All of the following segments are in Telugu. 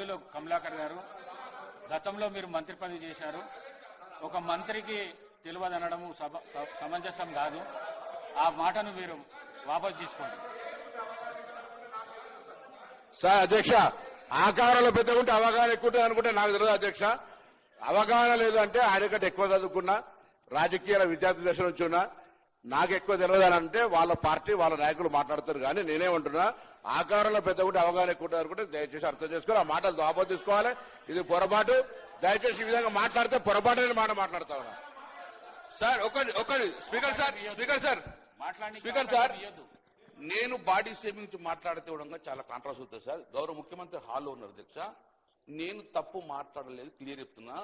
సభ్యులు కమలాకర్ గారు, గతంలో మీరు మంత్రి పదవి చేశారు. ఒక మంత్రికి తెలియదనడం సమంజసం కాదు. ఆ మాటను మీరు వాపసు తీసుకోండి. సార్ అధ్యక్ష, ఆకారంలో పెద్ద ఉంటే అవగాహన ఎక్కువ ఉంటుంది అనుకుంటే నాకు తెలియదు అధ్యక్ష. అవగాహన లేదు అంటే ఆయనకంటే ఎక్కువ చదువుకున్నా, రాజకీయాల విద్యార్థి దశ నుంచి ఉన్నా, నాకు ఎక్కువ తెలియదు అని అంటే వాళ్ళ పార్టీ వాళ్ళ నాయకులు మాట్లాడతారు. కానీ నేనేమంటున్నా, ఆకారంలో పెద్ద ఉంటే అవగాహన ఎక్కువ ఉంటుంది అనుకుంటే దయచేసి అర్థం చేసుకుని ఆ మాటలు వాపసు తీసుకోవాలి. ఇది పొరపాటు. దయచేసి ఈ విధంగా మాట్లాడితే పొరపాటు మాట మాట్లాడతా ఉన్నా. సార్ ఒకటి స్పీకర్ సార్ నేను బాడీ షేమింగ్ నుంచి మాట్లాడితే కూడా చాలా కాంట్రాస్ట్ అవుతుంది సార్. గౌరవ ముఖ్యమంత్రి హాల్లో ఉన్నారు అధ్యక్ష. నేను తప్పు మాట్లాడలేదు, క్లియర్ చెప్తున్నా.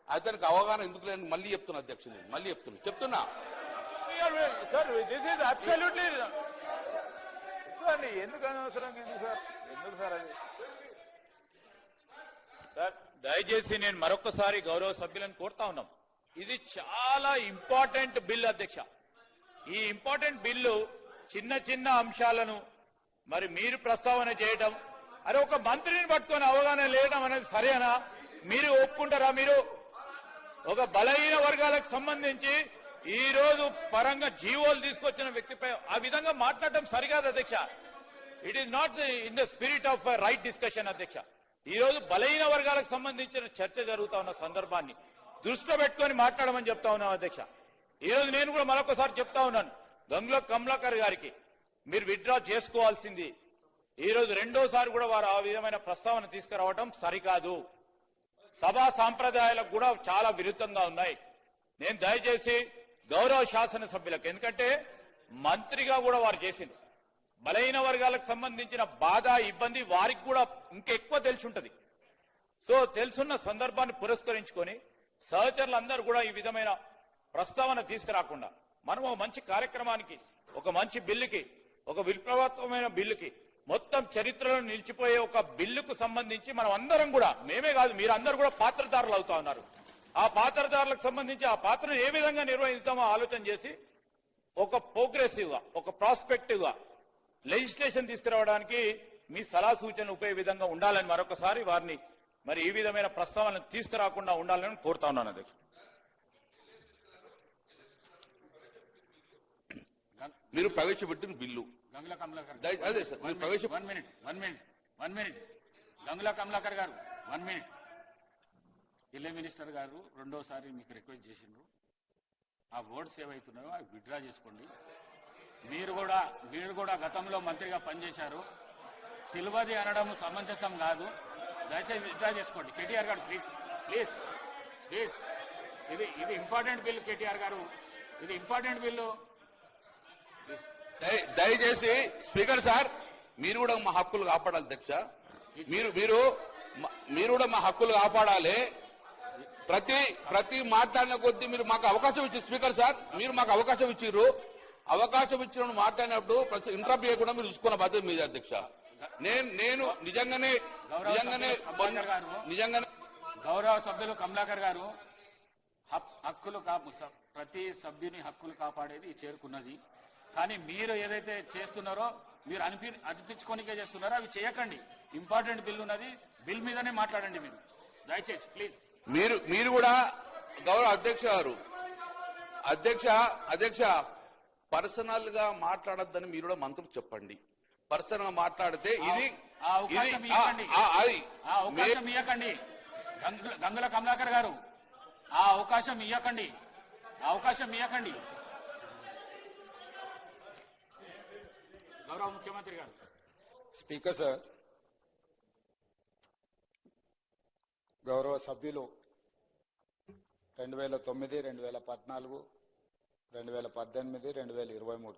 అతనికి అవగాహన ఎందుకు లేని మళ్ళీ చెప్తున్నా అధ్యక్ష. నేను మళ్ళీ చెప్తున్నా సార్ దిస్ ఈజ్ అబ్సల్యూట్లీ ఎందుకు అనవసరం ఎందుకు సార్ అది సార్ దయచేసి నేను మరొకసారి గౌరవ సభ్యులను కోరుతా ఉన్నాం. ఇది చాలా ఇంపార్టెంట్ బిల్ అధ్యక్ష. ఈ ఇంపార్టెంట్ బిల్లు చిన్న చిన్న అంశాలను మరి మీరు ప్రస్తావన చేయడం, అరే ఒక మంత్రిని పట్టుకొని అవగాహన లేయడం అనేది సరేనా? మీరు ఒప్పుకుంటారా? మీరు ఒక బలహీన వర్గాలకు సంబంధించి ఈ రోజు పరంగా జీవోలు తీసుకొచ్చిన వ్యక్తిపై ఆ విధంగా మాట్లాడటం సరికాదు అధ్యక్ష. It is not in the spirit of right discussion అధ్యక్ష. ఈ రోజు బలహీన వర్గాలకు సంబంధించిన చర్చ జరుగుతా ఉన్న సందర్భాన్ని దృష్టిలో పెట్టుకొని మాట్లాడమని చెప్తా ఉన్నాం అధ్యక్ష. ఈ రోజు నేను కూడా మరొకసారి చెప్తా ఉన్నాను, గంగుల కమలాకర్ గారికి మీరు విత్డ్రా చేసుకోవాల్సింది. ఈ రోజు రెండోసారి కూడా వారు ఆ విధమైన ప్రస్తావన తీసుకురావడం సరికాదు. సభా సాంప్రదాయాలకు కూడా చాలా విరుద్ధంగా ఉన్నాయి. నేను దయచేసి గౌరవ శాసనసభ్యులకు, ఎందుకంటే మంత్రిగా కూడా వారు చేసింది, బలహీన వర్గాలకు సంబంధించిన బాధ ఇబ్బంది వారికి కూడా ఇంకెక్కువ తెలిసి ఉంటుంది. సో తెలుసున్న సందర్భాన్ని పురస్కరించుకొని సహచరులందరూ కూడా ఈ విధమైన ప్రస్తావన తీసుకురాకుండా మనం ఒక మంచి కార్యక్రమానికి, ఒక మంచి బిల్లుకి, ఒక విప్లవాత్మకమైన బిల్లుకి, మొత్తం చరిత్రలో నిలిచిపోయే ఒక బిల్లుకు సంబంధించి మనం అందరం కూడా, మేమే కాదు మీరందరూ కూడా పాత్రధారులు అవుతా ఉన్నారు. ఆ పాత్రధారులకు సంబంధించి ఆ పాత్రను ఏ విధంగా నిర్వహిస్తామో ఆలోచన చేసి ఒక ప్రోగ్రెసివ్ గా, ఒక ప్రాస్పెక్టివ్ గా లెజిస్లేషన్ తీసుకురావడానికి మీ సలహా సూచనలు ఉపయోగ విధంగా ఉండాలని మరొకసారి వారిని మరి ఈ విధమైన ప్రస్తావనలు తీసుకురాకుండా ఉండాలని కోరుతా ఉన్నాను అధ్యక్ష. మీరు ప్రవేశపెట్టిన బిల్లు గంగుల కమలాకర్ అదే sir. One minute Gangula Kamalakar గారు 1 minute. ఢిల్లీ మినిస్టర్ గారు రెండోసారి మీకు రిక్వెస్ట్ చేసిండ్రు, ఆ వర్డ్స్ ఏవైతున్నాయో అవి విత్డ్రా చేసుకోండి. మీరు కూడా గతంలో మంత్రిగా పనిచేశారు. తెలియదు అనడం సమంజసం కాదు. దయచేసి విత్డ్రా చేసుకోండి. కేటీఆర్ గారు ప్లీజ్ ప్లీజ్ ప్లీజ్ ఇది ఇంపార్టెంట్ బిల్లు. కేటీఆర్ గారు ఇది ఇంపార్టెంట్ బిల్లు. దయచేసి స్పీకర్ సార్, మీరు కూడా మా హక్కులు కాపాడాలి అధ్యక్ష. మీరు కూడా మా హక్కులు కాపాడాలి. ప్రతి మాట్లాడిన కొద్దీ మీరు మాకు అవకాశం ఇచ్చారు స్పీకర్ సార్. మీరు మాకు అవకాశం ఇచ్చిర్రు. అవకాశం ఇచ్చిన మాట్లాడినప్పుడు ఇంటరప్ట్ చేయకుండా మీరు చూసుకున్న బాధ్యత మీది అధ్యక్ష. నేను నిజంగానే గౌరవ సభ్యులు కమలాకర్ గారు, హక్కులు ప్రతి సభ్యుని హక్కులు కాపాడేది చేరుకున్నది. కానీ మీరు ఏదైతే చేస్తున్నారో మీరు అనిపించుకోనికే చేస్తున్నారో అవి చేయకండి. ఇంపార్టెంట్ బిల్ ఉన్నది, బిల్ మీదనే మాట్లాడండి మీరు దయచేసి ప్లీజ్. మీరు కూడా గౌరవ అధ్యక్ష గారు, అధ్యక్ష పర్సనల్ గా మాట్లాడొద్దని మీరు కూడా మంత్రులు చెప్పండి. పర్సనల్ గా మాట్లాడితే ఇది అవకాశం ఇవ్వకండి. గంగుల కమలాకర్ గారు ఆ అవకాశం ఇవ్వకండి. గౌరవ ముఖ్యమంత్రి గారు. స్పీకర్ సార్, గౌరవ సభ్యులు 2009, 2014, 2018, 2023